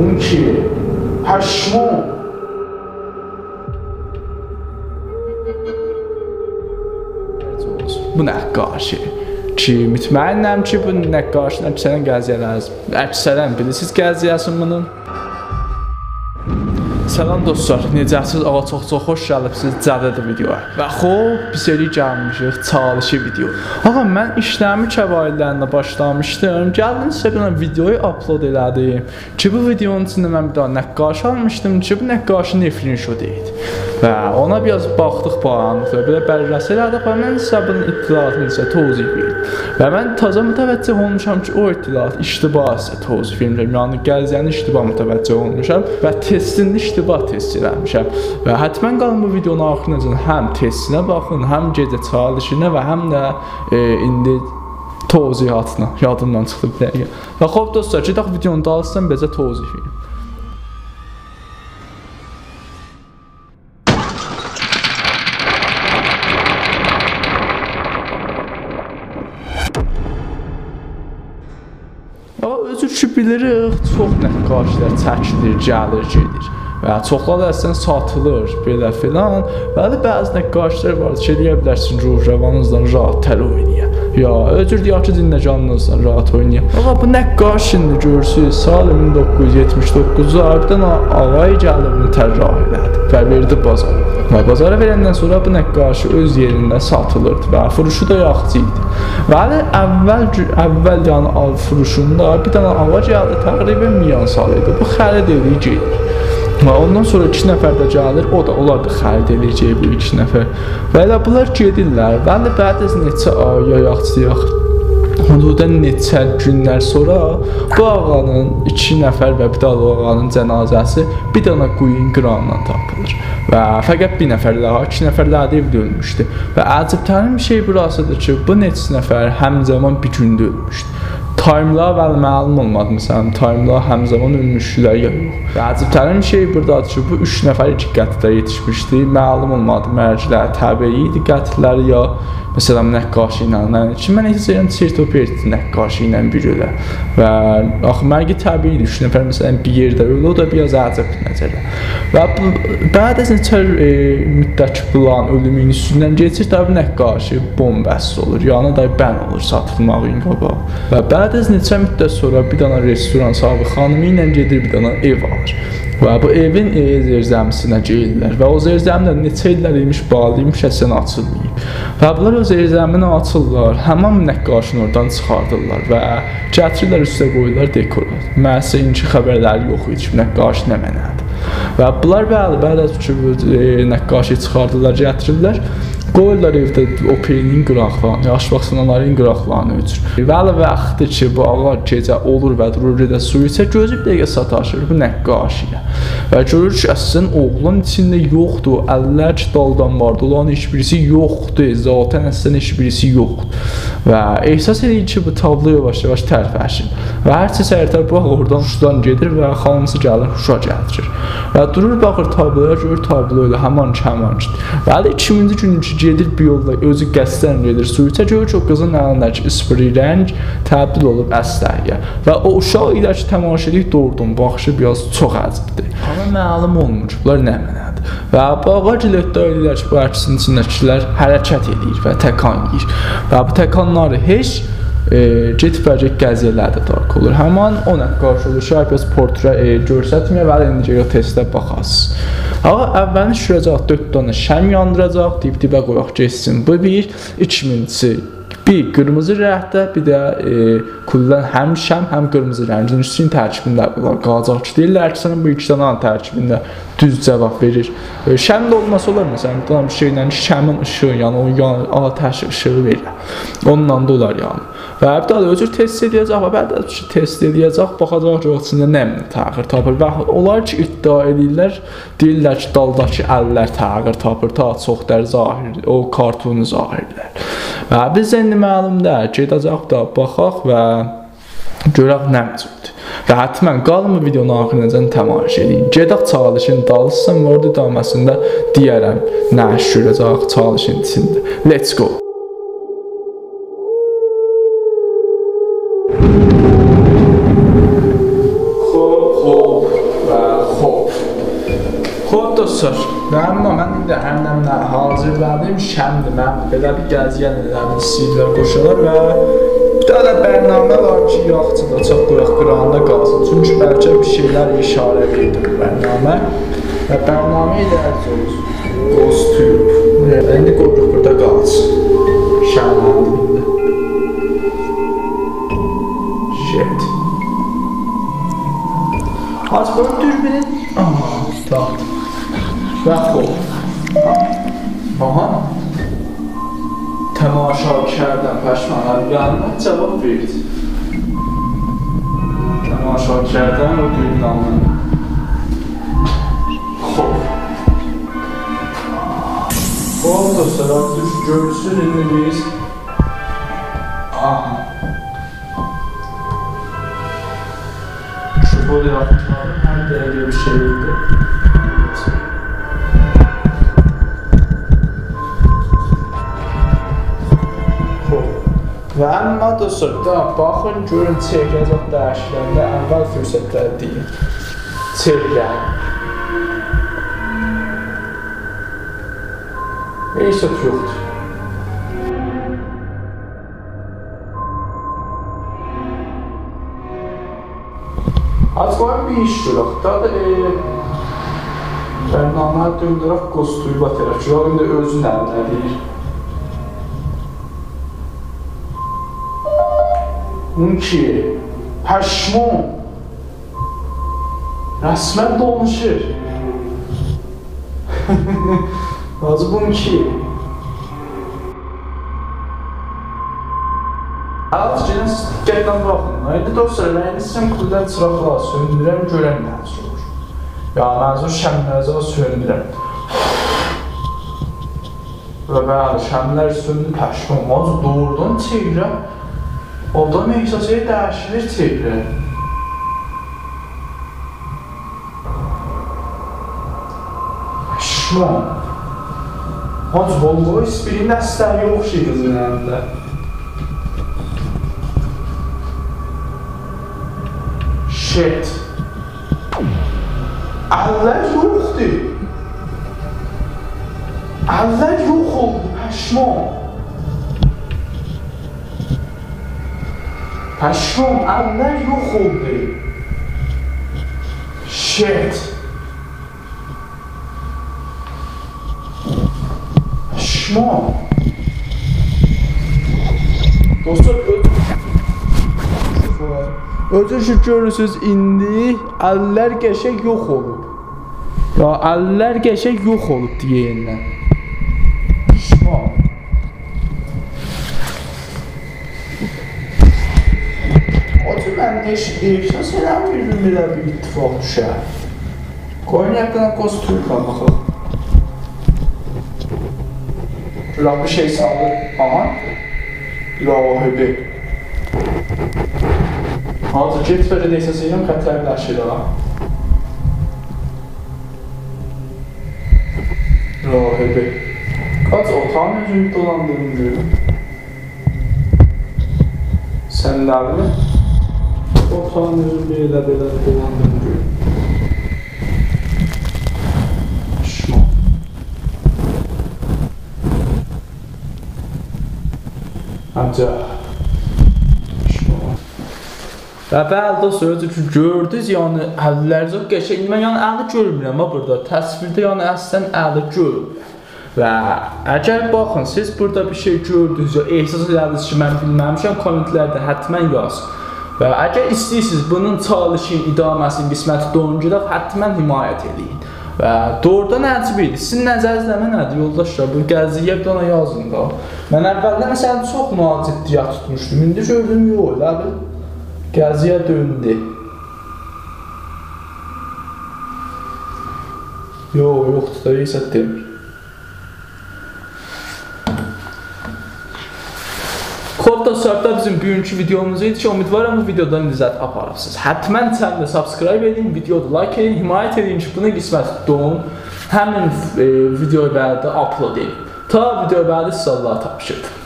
اون کیه؟ پشمام. Bu nəqqaşı ki, mütməinnəm ki, bu nəqqaşın əksərən qəziyyələr, əksərən bilirsiniz qəziyyəsini bunun. Salam dostlar, necəsiz? Ağa çox xoş gəlibsiniz Cədəd videoya. Və xoş, biz elə gəlmişik çalışı video. Ağa, mən işləmi kəbairlərində başlamışdım. Gəldim sizə bir videoyu upload elədim. Ki, bu videonun içində mən bir daha nəqqaş almışdım ki, bu nəqqaşın nefrin şo deyil. Və ona biraz baxdıq bayanlıqla, belə bərrəs elədik və mən sizə bunun itilatını sizə tozih verim. Və mən taza mütəvəccüh olmuşam ki, o itilat iştiba sizə tozih verim. Yəni, gəziyəni iştiba mütəvəccüh olmuşam və testini iştiba test eləmişəm. Və hətmən qalın bu videonun axırıncın həm testinə baxın, həm gecə çalışına və həm də indi tozihatına. Yadımdan çıxdı bir dəqiqə. Və xoş dostlar, gedək videonun dalısından bezə tozih verim. Özür ki, bilirik, çox nəqqaşlar çəkilir, gəlir, gedir. Və çoxları əslən satılır, belə filan. Bəli, bəzi nəqqaşlar var ki, deyə bilərsin, ruh-rəvanınızdan rahat təl oynaya. Ya, özür deyək ki, dinləcəninizdən rahat oynaya. Ağa, bu nəqqaş şimdi görürsünüz, salı 1979-da bir dənə ağay gəlib bunu tərrah elədi və verdi bazara. Və bazara verəndən sonra bu nəqqaşı öz yerində satılırdı və furuşu da yaxşı idi. Bəli, əvvəl yəni furuşunda bir dənə ağa gəldi, təqribən milyon salıydı. Bu xərid edir, gedir. Və ondan sonra 2 nəfər də gəlir, onlar da xərid edəcək bu 2 nəfər. Və elə bunlar gedirlər. Bəli, bəziz neçə ay, yaxçıyaq, hududən neçə günlər sonra bu ağanın 2 nəfər və bir də o ağanın cənazəsi bir dənə quyun qıranından tapılır. Və fəqət bir nəfər daha, 2 nəfər daha evdə ölmüşdü. Və əcəbtərin bir şey burasıdır ki, bu neçə nəfər həmzəman bir gündə ölmüşdü. Time'la vəli məlum olmadı, məsələn, time'la həmzəman ölmüşdülər ya yox. Və əcəbtərin bir şey buradadır ki, bu 3 nəfər 2 qətlə yetişmişdi, məlum olmadı, mərcilər təbii idi qətlər ya məsələn, nəqqaşı ilə. Mən heç yerən çirtopirdi nəqqaşı ilə bir ölə. Və axı, mərgi təbii idi, 3 nəfər məsələn bir yerdə ölə, o da biraz əcəbdir nəzərə. Və bəd az neçə müddət ki, bulan ölümün üstündən geçir, tabi nəqqaşı bombəst olur, yəni da bən olur satılmağın qabağı. Və bəd az neçə müddət sonra bir dənə restoran sahibi xanımı ilə gedir, bir dənə ev alır. Və bu evin zirzəmisinə geyirlər və o zirzəmdə neçə illər imiş bağlıymış, əsən açılmayıb. Və bunlar o zirzəmini açırlar, həmən nəqqaşını oradan çıxardırlar və gətirirlər üstə qoyurlar dekorat. Məhsə inki xəbərləri yox idi ki, nəqqaş nə mənədir. Və bunlar bəli ki, nəqqaşı çıxardırlar, gətirirlər. Qoyurlar evdə operinin qıraqlarını, aşbaqsanaların qıraqlarını ötür. Bəli vaxtdır ki, bu ağa gecə olur və durur edə su içə, gözü bir dəqiqə sataşır bu nəqqaşıya. Və görür ki, əslən oğlan içində yoxdur, əllər ki, daldan vardı, olan heç birisi yoxdur, zaten əslən heç birisi yoxdur. Və ehsas edir ki, bu tablo yavaş-yavaş tərfəşir. Və hərçə səhərtər bu ağa oradan huşdan gedir və xanımsı gəlir, huşa gətirir. Və durur, baxır tabloya, görür tablo ilə həman ki. Bəli, 2-ci günün ki, gedir bir yolla, özü qəsdən gedir su içə, görür ki, o qızın əlindəki ispiri rəng təbdil olub əsləyə. Və o uşaq ilə ki, təmaşa edik, doğrudan baxışı biraz çox əcibdir. Amma məlum olmur ki, bunlar nə mənədir. Və bu ağa gilətdə edirlər ki, bu əksin içindəkilər hərəkət edir və təkan yiyir. Və bu təkanları heç getib-bəcək qəziyyələrdə dark olur. Həman o nəqqaş olur ki, biraz portrə görsətməyə və indicə testə baxasınız. Ağa, əvvəlini şürəcək 4 dənə şəm yandıracaq, dib-dibə qoyaq geçsin. Bu bir, 2000-ci bir qırmızı rəngdə, bir də kullan həm şəm, həm qırmızı rəngin üstün tərkibində qalacaq ki, deyirlər ki, sənin bu 2 dənə tərkibində düz cavab verir. Şəm də olması olar, məsələn, bir şeylə şəmin ışığı, yəni o atəş ışığı verir. Onunla da olar, yəni. Və bir daha da özür test edəcək və bədə test edəcək, baxacaq ki, o içində nəmini təğir tapır. Və onlar ki, iddia edirlər, deyirlər ki, daldakı əllər təğir tapır, ta çox dər zahir, o kartunu zahirlər. Və biz indi məlumdur, gedəcək da baxaq və görək nə məcuddur. Və hətmən qalın bu videonun axırıncən təmaşa edin. Gedək çalışın dalısın, orada daməsində deyərəm nə iş görəcək çalışın içində. Let's go! dostlar, mən indi həmdən hazırladım şəmdir, mən belə bir gəzgən elədim, istəyirlər qoşalar və bir daha da bərnamə var ki, yaxçıda çox qoyaq qırağında qalsın. Çünki bəlkə bir şeylər işarə verdi bu bərnamə və bərnamə ilə ərz olur. Ghost Tube. İndi qoyuq burada qalsın. Şəmləndi. Shit. Az qoyub dürbinin. Aha, tamam. Rəf ol. Aha. Tamaşakardan pəşmanlar yanına cavab verdi. Tamaşakardan o dürbin alınır. Xoş dostlar, görürsün indi biz. Aha. Şu böyle yaptılar, her dəqiqə bir şeydi. Və əmma dostlar, baxın, görün, çeyrəcək dəyişiləndə əvvəl fürsətlər deyil. Çeyrək. Heç söz yoxdur. Az qoyun bir iş görək. Daha da bərnaməyə döndürək Ghost Tube-a tərəf. Görək, indi özü nə deyir. Bunun ki, pəşmon rəsmən danışır. Azı bunun ki az gəlin diqqətlə baxın. İndi dostlar, rəyini sistem kuldan çıraqlar söndürəm, görən nəzir olur. Ya, mənzur şəmlərəcə söndürəm. Və bəli, şəmlər söndür, pəşmon. Azı doğrudan çevirəm. Ondan məhsasıya dəyişilir çevrə. Şman. Hacı, vallahi ispirinin əsləri yoxşayır qızın əlində. Shit. Əllər yoxdur. Əllər yox oldu, pəşman. Pəşman, əllər yox oldu. Shit. Pəşman. Dostlar, özür görürsünüz, indi əllər qəşək yox olub. Ya, əllər qəşək yox olub deyəyindən. Pəşman. Mən eşitməz eləmirdim belə bir ittifaq düşər. Qoyun yaxdan Ghost Tube-a baxaq. Gülah bir şey saldır. Aha. Rahibi. Hazır get belə deysəsiyəm, xətlərləşir ala. Rahibi. Qaç otağın özünü dolandırın görüm. Sənlərlə otağın özünü belə dolandırın görüm. Şman. Ancaq və bəli dostlar, özür ki, gördünüz, yəni əllərəcə qəşək, mən yəni əli görmürəm burada, təsvirdə yəni əslən əli görmürəm. Və əgər baxın, siz burada bir şey gördünüz, ya ehsas edədiniz ki, mən bilməmişəm, kommentlərdə həttəmən yazın. Və əgər istəyirsiniz, bunun çalışın, idaməsinin qisməti doğuncudaq, həttəmən himayət edin. Və doğrudan əcib idi. Sizin nəzərinizdə nədir, yoldaşlar? Bu gəzdiyə bir ona yazın da. Mən əvvəldə məsələn çox ciddiyyət tutmuşdum. İndi gördüm, yox, elə bir gəziyə döndü. Yoxdur da, heç demir. Dostlar, da bizim bugünkü videomuz idi ki, ümidvaram bu videodan izzət aparırsınız. Həttəmən channel'ı subscribe edin, videoda like edin, himayət edin ki, buna qismət doğum həmin videoyu bədə upload edin. Ta videoyu bədə sizə Allah'a tapışırdım.